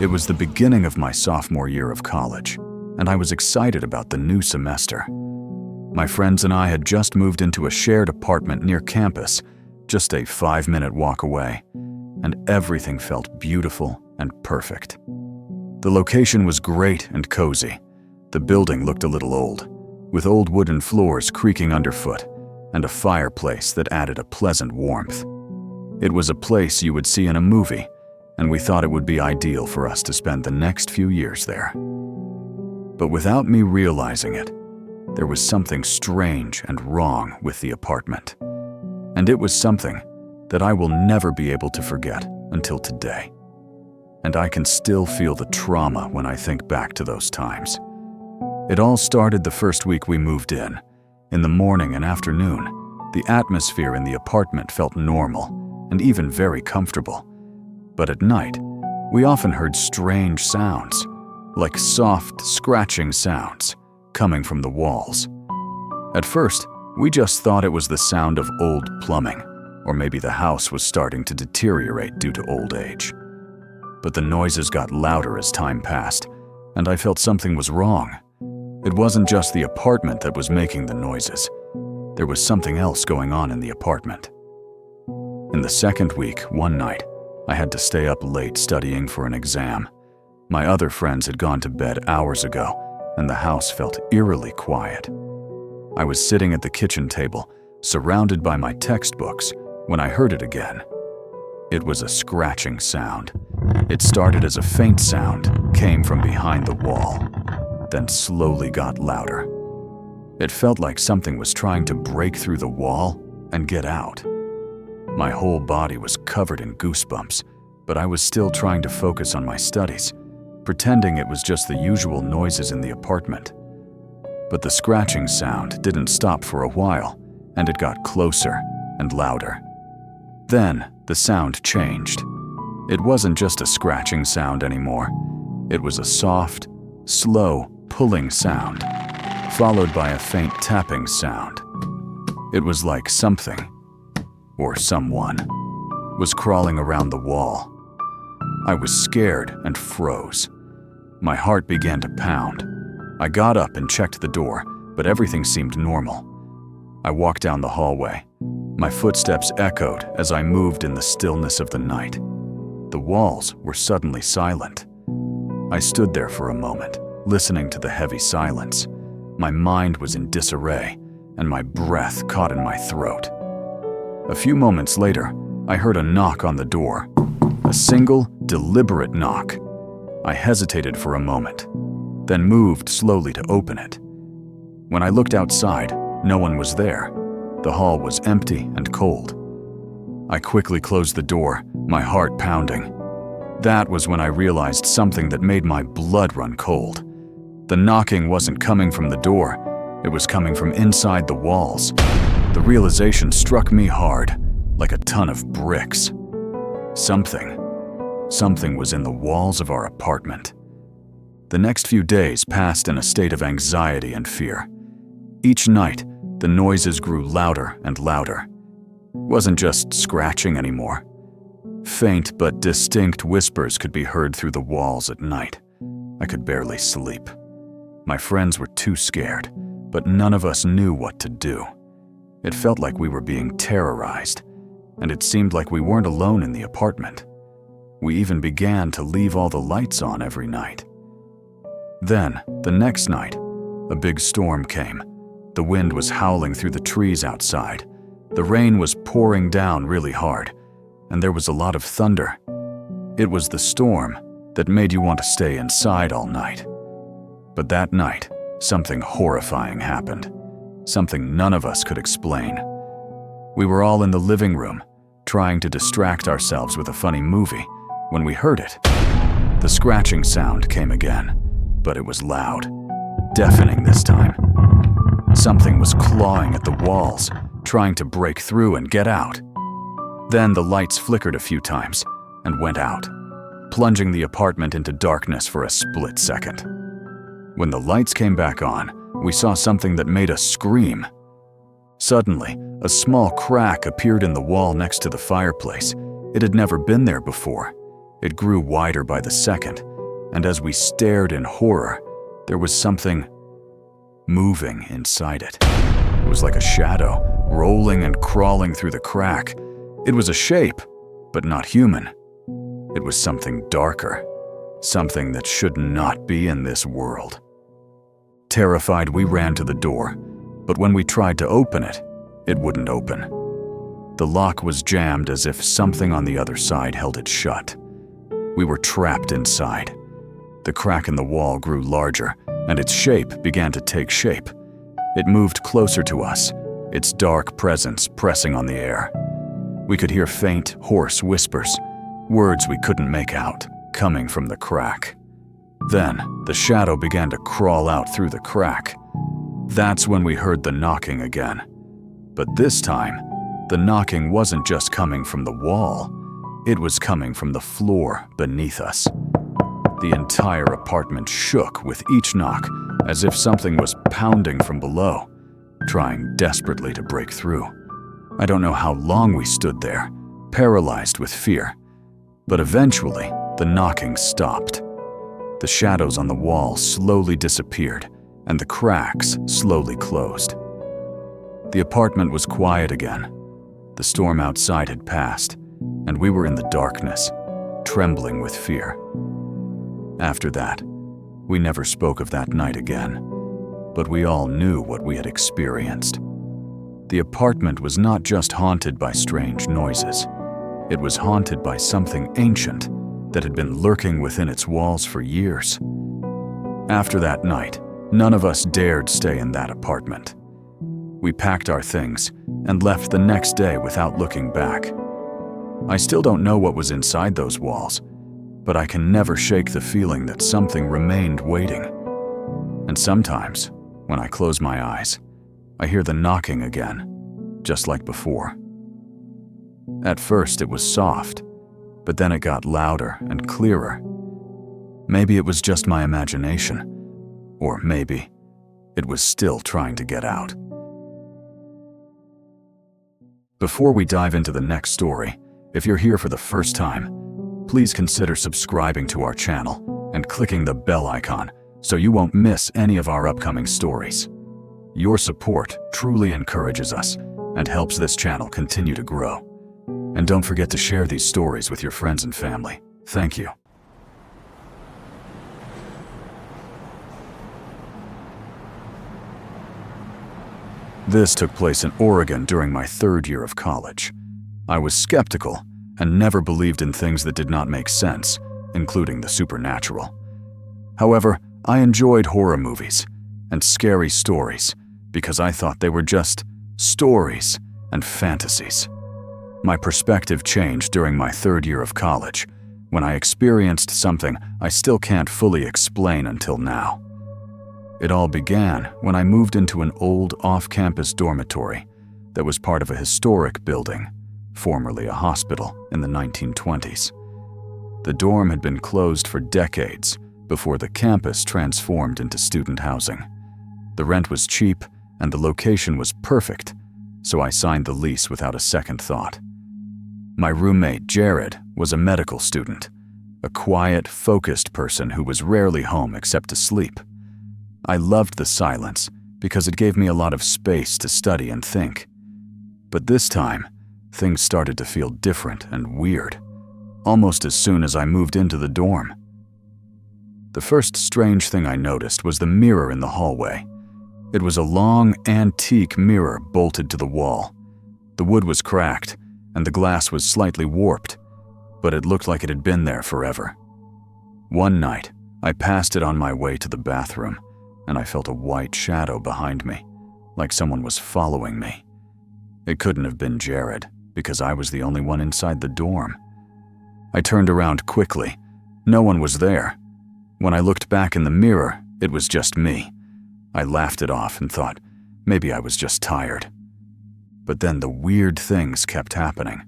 It was the beginning of my sophomore year of college, and I was excited about the new semester. My friends and I had just moved into a shared apartment near campus, just a 5-minute walk away, and everything felt beautiful and perfect. The location was great and cozy. The building looked a little old, with old wooden floors creaking underfoot and a fireplace that added a pleasant warmth. It was a place you would see in a movie, and we thought it would be ideal for us to spend the next few years there. But without me realizing it, there was something strange and wrong with the apartment. And it was something that I will never be able to forget until today. And I can still feel the trauma when I think back to those times. It all started the first week we moved in. In the morning and afternoon, the atmosphere in the apartment felt normal and even very comfortable. But at night, we often heard strange sounds, like soft, scratching sounds, coming from the walls. At first, we just thought it was the sound of old plumbing, or maybe the house was starting to deteriorate due to old age. But the noises got louder as time passed, and I felt something was wrong. It wasn't just the apartment that was making the noises. There was something else going on in the apartment. In the second week, one night, I had to stay up late studying for an exam. My other friends had gone to bed hours ago, and the house felt eerily quiet. I was sitting at the kitchen table, surrounded by my textbooks, when I heard it again. It was a scratching sound. It started as a faint sound, came from behind the wall, then slowly got louder. It felt like something was trying to break through the wall and get out. My whole body was covered in goosebumps, but I was still trying to focus on my studies, pretending it was just the usual noises in the apartment. But the scratching sound didn't stop for a while, and it got closer and louder. Then the sound changed. It wasn't just a scratching sound anymore. It was a soft, slow, pulling sound, followed by a faint tapping sound. It was like something, or someone, was crawling around the wall. I was scared and froze. My heart began to pound. I got up and checked the door, but everything seemed normal. I walked down the hallway. My footsteps echoed as I moved in the stillness of the night. The walls were suddenly silent. I stood there for a moment, listening to the heavy silence. My mind was in disarray, and my breath caught in my throat. A few moments later, I heard a knock on the door. A single, deliberate knock. I hesitated for a moment, then moved slowly to open it. When I looked outside, no one was there. The hall was empty and cold. I quickly closed the door, my heart pounding. That was when I realized something that made my blood run cold. The knocking wasn't coming from the door, it was coming from inside the walls. The realization struck me hard, like a ton of bricks. Something was in the walls of our apartment. The next few days passed in a state of anxiety and fear. Each night, the noises grew louder and louder. It wasn't just scratching anymore. Faint but distinct whispers could be heard through the walls at night. I could barely sleep. My friends were too scared, but none of us knew what to do. It felt like we were being terrorized, and it seemed like we weren't alone in the apartment. We even began to leave all the lights on every night. Then, the next night, a big storm came. The wind was howling through the trees outside. The rain was pouring down really hard, and there was a lot of thunder. It was the storm that made you want to stay inside all night. But that night, something horrifying happened. Something none of us could explain. We were all in the living room, trying to distract ourselves with a funny movie, when we heard it. The scratching sound came again, but it was loud, deafening this time. Something was clawing at the walls, trying to break through and get out. Then the lights flickered a few times and went out, plunging the apartment into darkness for a split second. When the lights came back on, we saw something that made us scream. Suddenly, a small crack appeared in the wall next to the fireplace. It had never been there before. It grew wider by the second, and as we stared in horror, there was something moving inside it. It was like a shadow, rolling and crawling through the crack. It was a shape, but not human. It was something darker, something that should not be in this world. Terrified, we ran to the door, but when we tried to open it, it wouldn't open. The lock was jammed as if something on the other side held it shut. We were trapped inside. The crack in the wall grew larger, and its shape began to take shape. It moved closer to us, its dark presence pressing on the air. We could hear faint, hoarse whispers, words we couldn't make out, coming from the crack. Then, the shadow began to crawl out through the crack. That's when we heard the knocking again. But this time, the knocking wasn't just coming from the wall, it was coming from the floor beneath us. The entire apartment shook with each knock, as if something was pounding from below, trying desperately to break through. I don't know how long we stood there, paralyzed with fear, but eventually the knocking stopped. The shadows on the wall slowly disappeared, and the cracks slowly closed. The apartment was quiet again. The storm outside had passed, and we were in the darkness, trembling with fear. After that, we never spoke of that night again, but we all knew what we had experienced. The apartment was not just haunted by strange noises. It was haunted by something ancient that had been lurking within its walls for years. After that night, none of us dared stay in that apartment. We packed our things and left the next day without looking back. I still don't know what was inside those walls, but I can never shake the feeling that something remained waiting. And sometimes, when I close my eyes, I hear the knocking again, just like before. At first it was soft, but then it got louder and clearer. Maybe it was just my imagination, or maybe it was still trying to get out. Before we dive into the next story, if you're here for the first time, please consider subscribing to our channel and clicking the bell icon so you won't miss any of our upcoming stories. Your support truly encourages us and helps this channel continue to grow. And don't forget to share these stories with your friends and family. Thank you. This took place in Oregon during my third year of college. I was skeptical and never believed in things that did not make sense, including the supernatural. However, I enjoyed horror movies and scary stories because I thought they were just stories and fantasies. My perspective changed during my third year of college when I experienced something I still can't fully explain until now. It all began when I moved into an old off-campus dormitory that was part of a historic building, formerly a hospital, in the 1920s. The dorm had been closed for decades before the campus transformed into student housing. The rent was cheap and the location was perfect, so I signed the lease without a second thought. My roommate, Jared, was a medical student, a quiet, focused person who was rarely home except to sleep. I loved the silence because it gave me a lot of space to study and think. But this time, things started to feel different and weird, almost as soon as I moved into the dorm. The first strange thing I noticed was the mirror in the hallway. It was a long, antique mirror bolted to the wall. The wood was cracked, and the glass was slightly warped, but it looked like it had been there forever. One night, I passed it on my way to the bathroom, and I felt a white shadow behind me, like someone was following me. It couldn't have been Jared, because I was the only one inside the dorm. I turned around quickly. No one was there. When I looked back in the mirror, it was just me. I laughed it off and thought, maybe I was just tired. But then the weird things kept happening.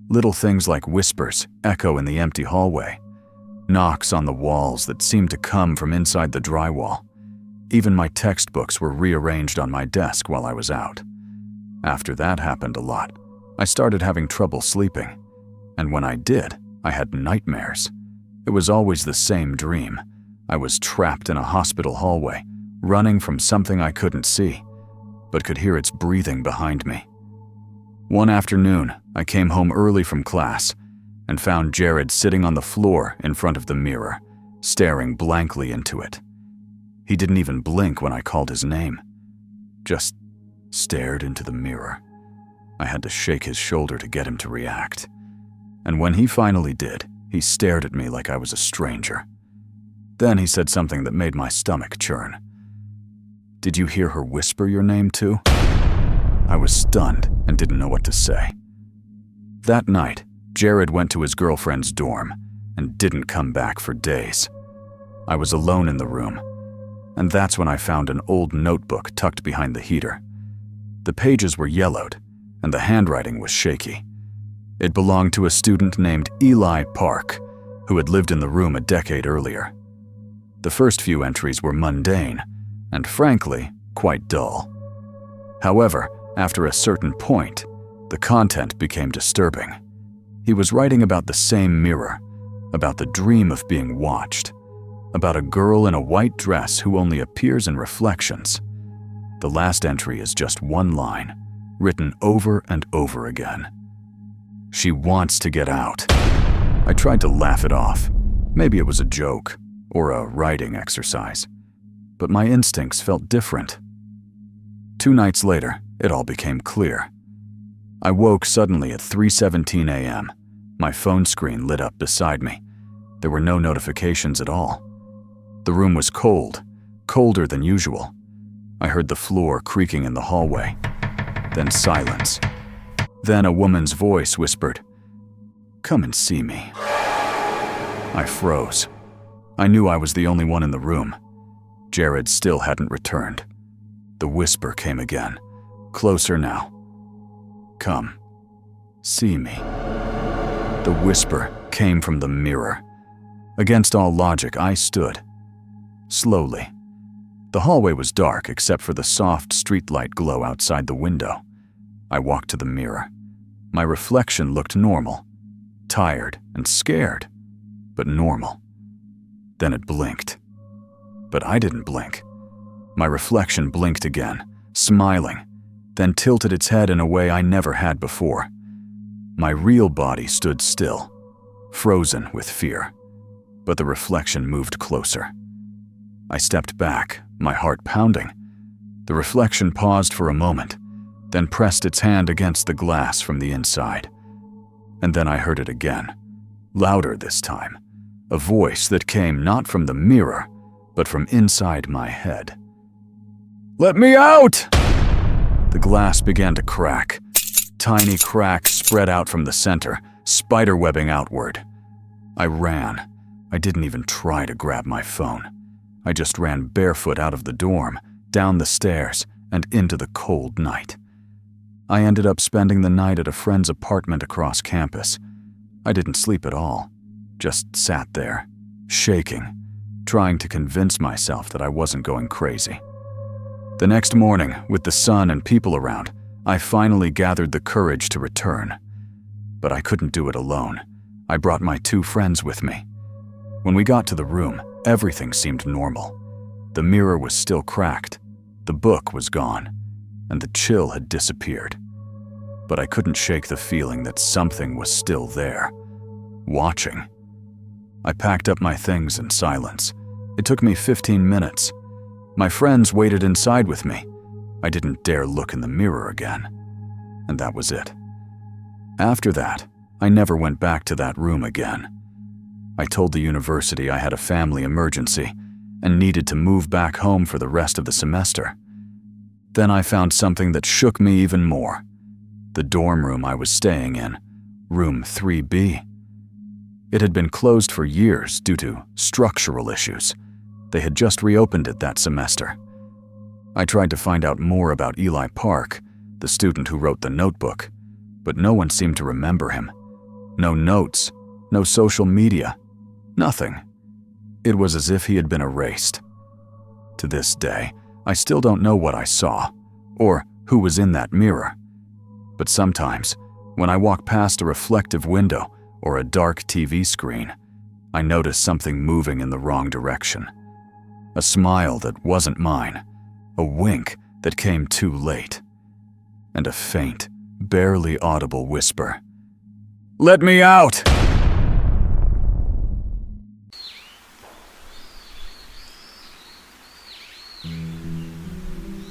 Little things like whispers echo in the empty hallway, knocks on the walls that seemed to come from inside the drywall. Even my textbooks were rearranged on my desk while I was out. After that happened a lot, I started having trouble sleeping. And when I did, I had nightmares. It was always the same dream, I was trapped in a hospital hallway, running from something I couldn't see, but could hear its breathing behind me. One afternoon, I came home early from class and found Jared sitting on the floor in front of the mirror, staring blankly into it. He didn't even blink when I called his name, just stared into the mirror. I had to shake his shoulder to get him to react. And when he finally did, he stared at me like I was a stranger. Then he said something that made my stomach churn. "Did you hear her whisper your name too?" I was stunned and didn't know what to say. That night, Jared went to his girlfriend's dorm and didn't come back for days. I was alone in the room, and that's when I found an old notebook tucked behind the heater. The pages were yellowed, and the handwriting was shaky. It belonged to a student named Eli Park, who had lived in the room a decade earlier. The first few entries were mundane, and frankly, quite dull. However, after a certain point, the content became disturbing. He was writing about the same mirror, about the dream of being watched, about a girl in a white dress who only appears in reflections. The last entry is just one line, written over and over again. "She wants to get out." I tried to laugh it off. Maybe it was a joke or a writing exercise, but my instincts felt different. 2 nights later, it all became clear. I woke suddenly at 3:17 a.m. My phone screen lit up beside me. There were no notifications at all. The room was cold, colder than usual. I heard the floor creaking in the hallway. Then silence. Then a woman's voice whispered, "Come and see me." I froze. I knew I was the only one in the room. Jared still hadn't returned. The whisper came again, closer now. "Come, see me." The whisper came from the mirror. Against all logic, I stood. Slowly. The hallway was dark except for the soft streetlight glow outside the window. I walked to the mirror. My reflection looked normal, tired and scared, but normal. Then it blinked. But I didn't blink. My reflection blinked again, smiling, then tilted its head in a way I never had before. My real body stood still, frozen with fear, but the reflection moved closer. I stepped back, my heart pounding. The reflection paused for a moment, then pressed its hand against the glass from the inside. And then I heard it again, louder this time, a voice that came not from the mirror, but from inside my head. "Let me out!" The glass began to crack. Tiny cracks spread out from the center, spiderwebbing outward. I ran. I didn't even try to grab my phone. I just ran barefoot out of the dorm, down the stairs, and into the cold night. I ended up spending the night at a friend's apartment across campus. I didn't sleep at all, just sat there, shaking, trying to convince myself that I wasn't going crazy. The next morning, with the sun and people around, I finally gathered the courage to return. But I couldn't do it alone. I brought my 2 friends with me. When we got to the room, everything seemed normal. The mirror was still cracked, the book was gone, and the chill had disappeared. But I couldn't shake the feeling that something was still there, watching. I packed up my things in silence. It took me 15 minutes. My friends waited inside with me. I didn't dare look in the mirror again. And that was it. After that, I never went back to that room again. I told the university I had a family emergency and needed to move back home for the rest of the semester. Then I found something that shook me even more. The dorm room I was staying in, room 3B. It had been closed for years due to structural issues. They had just reopened it that semester. I tried to find out more about Eli Park, the student who wrote the notebook, but no one seemed to remember him. No notes, no social media, nothing. It was as if he had been erased. To this day, I still don't know what I saw, or who was in that mirror. But sometimes, when I walk past a reflective window or a dark TV screen, I notice something moving in the wrong direction. a smile that wasn't mine, a wink that came too late, and a faint, barely audible whisper. "Let me out!"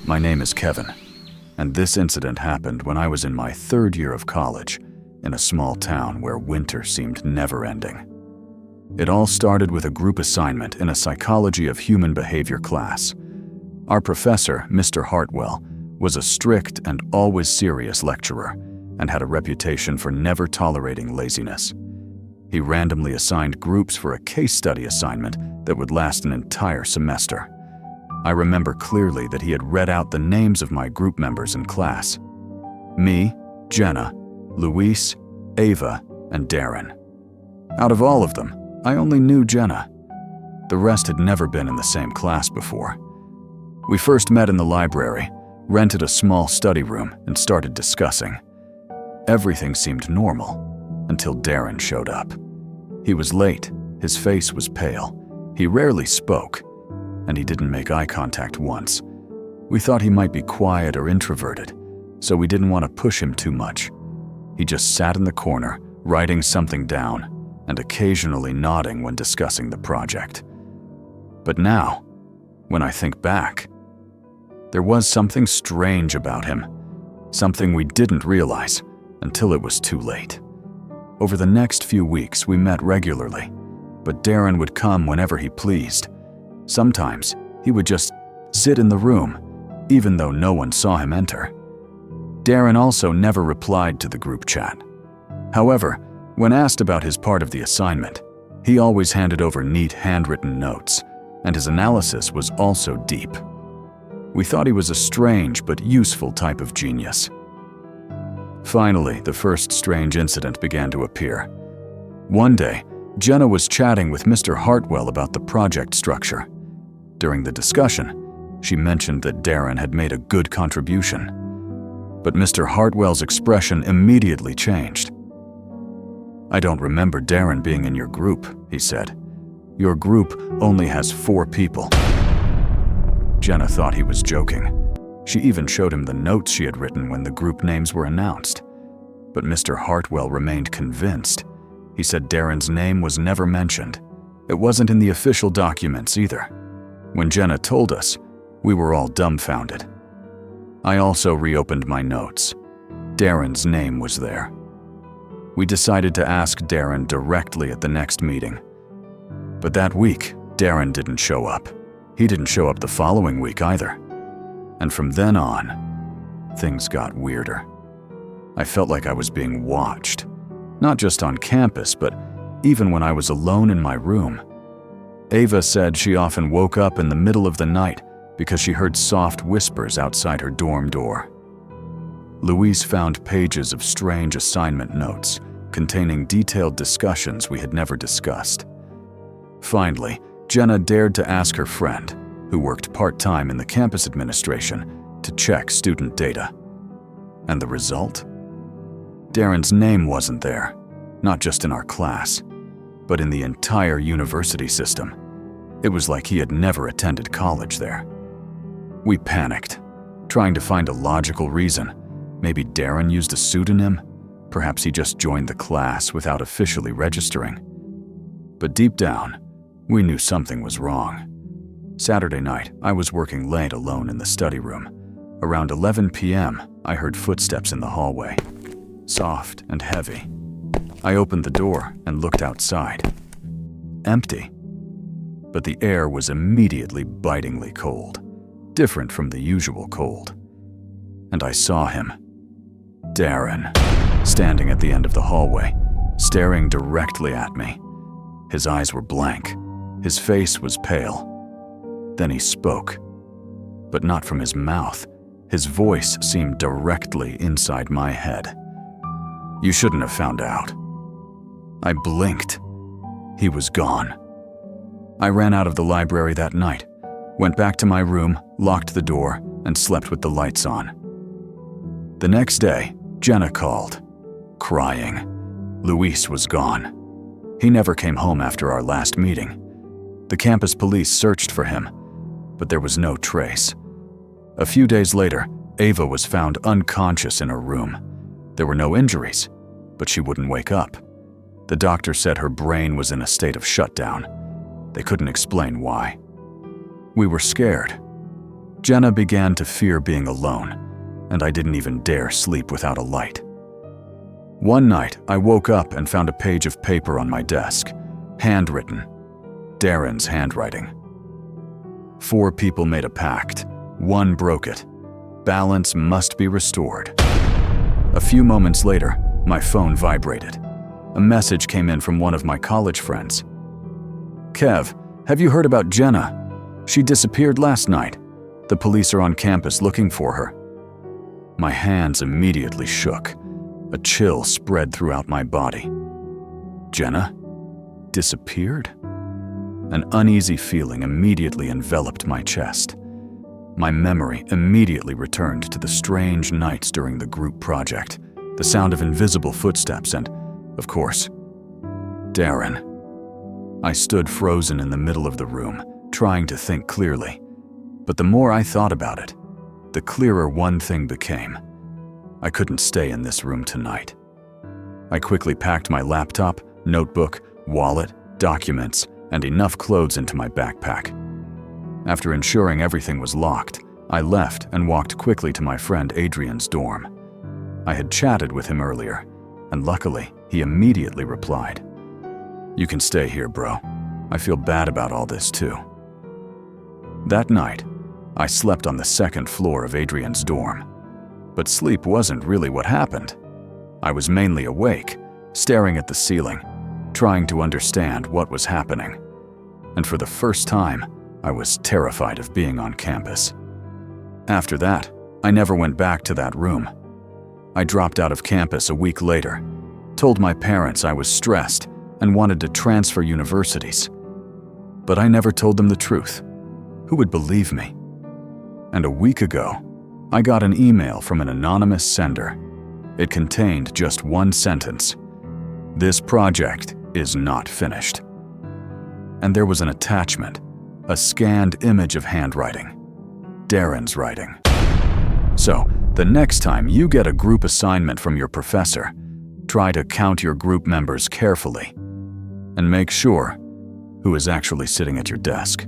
My name is Kevin, and this incident happened when I was in my 3rd year of college in a small town where winter seemed never-ending. It all started with a group assignment in a psychology of human behavior class. Our professor, Mr. Hartwell, was a strict and always serious lecturer and had a reputation for never tolerating laziness. He randomly assigned groups for a case study assignment that would last an entire semester. I remember clearly that he had read out the names of my group members in class. Me, Jenna, Luis, Ava, and Darren. Out of all of them, I only knew Jenna. The rest had never been in the same class before. We first met in the library, rented a small study room, and started discussing. Everything seemed normal until Darren showed up. He was late, his face was pale, he rarely spoke, and he didn't make eye contact once. We thought he might be quiet or introverted, so we didn't want to push him too much. He just sat in the corner, writing something down, and occasionally nodding when discussing the project. But now, when I think back, there was something strange about him, something we didn't realize until it was too late. Over the next few weeks, we met regularly, but Darren would come whenever he pleased. Sometimes, he would just sit in the room, even though no one saw him enter. Darren also never replied to the group chat. However, when asked about his part of the assignment, he always handed over neat handwritten notes, and his analysis was also deep. We thought he was a strange but useful type of genius. Finally, the first strange incident began to appear. One day, Jenna was chatting with Mr. Hartwell about the project structure. During the discussion, she mentioned that Darren had made a good contribution. But Mr. Hartwell's expression immediately changed. "I don't remember Darren being in your group," he said. "Your group only has 4 people." Jenna thought he was joking. She even showed him the notes she had written when the group names were announced. But Mr. Hartwell remained convinced. He said Darren's name was never mentioned. It wasn't in the official documents either. When Jenna told us, we were all dumbfounded. I also reopened my notes. Darren's name was there. We decided to ask Darren directly at the next meeting. But that week, Darren didn't show up. He didn't show up the following week either. And from then on, things got weirder. I felt like I was being watched. Not just on campus, but even when I was alone in my room. Ava said she often woke up in the middle of the night because she heard soft whispers outside her dorm door. Louise found pages of strange assignment notes containing detailed discussions we had never discussed. Finally, Jenna dared to ask her friend, who worked part-time in the campus administration, to check student data. And the result? Darren's name wasn't there, not just in our class, but in the entire university system. It was like he had never attended college there. We panicked, trying to find a logical reason. Maybe Darren used a pseudonym. Perhaps he just joined the class without officially registering. But deep down, we knew something was wrong. Saturday night, I was working late alone in the study room. Around 11 p.m., I heard footsteps in the hallway, soft and heavy. I opened the door and looked outside. Empty. But the air was immediately bitingly cold, different from the usual cold. And I saw him, Darren, standing at the end of the hallway, staring directly at me. His eyes were blank. His face was pale. Then he spoke, but not from his mouth. His voice seemed directly inside my head. "You shouldn't have found out." I blinked. He was gone. I ran out of the library that night, went back to my room, locked the door, and slept with the lights on. The next day, Jenna called, crying. Luis was gone. He never came home after our last meeting. The campus police searched for him, but there was no trace. A few days later, Ava was found unconscious in her room. There were no injuries, but she wouldn't wake up. The doctor said her brain was in a state of shutdown. They couldn't explain why. We were scared. Jenna began to fear being alone, and I didn't even dare sleep without a light. One night, I woke up and found a page of paper on my desk, handwritten, Darren's handwriting. 4 people made a pact. 1 broke it. Balance must be restored. A few moments later, my phone vibrated. A message came in from one of my college friends. "Kev, have you heard about Jenna? She disappeared last night. The police are on campus looking for her." My hands immediately shook. A chill spread throughout my body. Jenna? Disappeared? An uneasy feeling immediately enveloped my chest. My memory immediately returned to the strange nights during the group project, the sound of invisible footsteps and, of course, Darren. I stood frozen in the middle of the room, trying to think clearly. But the more I thought about it, the clearer one thing became. I couldn't stay in this room tonight. I quickly packed my laptop, notebook, wallet, documents, and enough clothes into my backpack. After ensuring everything was locked, I left and walked quickly to my friend Adrian's dorm. I had chatted with him earlier, and luckily, he immediately replied, "You can stay here, bro. I feel bad about all this too." That night, I slept on the 2nd floor of Adrian's dorm. But sleep wasn't really what happened. I was mainly awake, staring at the ceiling, trying to understand what was happening. And for the first time, I was terrified of being on campus. After that, I never went back to that room. I dropped out of campus a week later, told my parents I was stressed and wanted to transfer universities. But I never told them the truth. Who would believe me? And a week ago, I got an email from an anonymous sender. It contained just one sentence: "This project is not finished." And there was an attachment, a scanned image of handwriting, Darren's writing. So, the next time you get a group assignment from your professor, try to count your group members carefully and make sure who is actually sitting at your desk.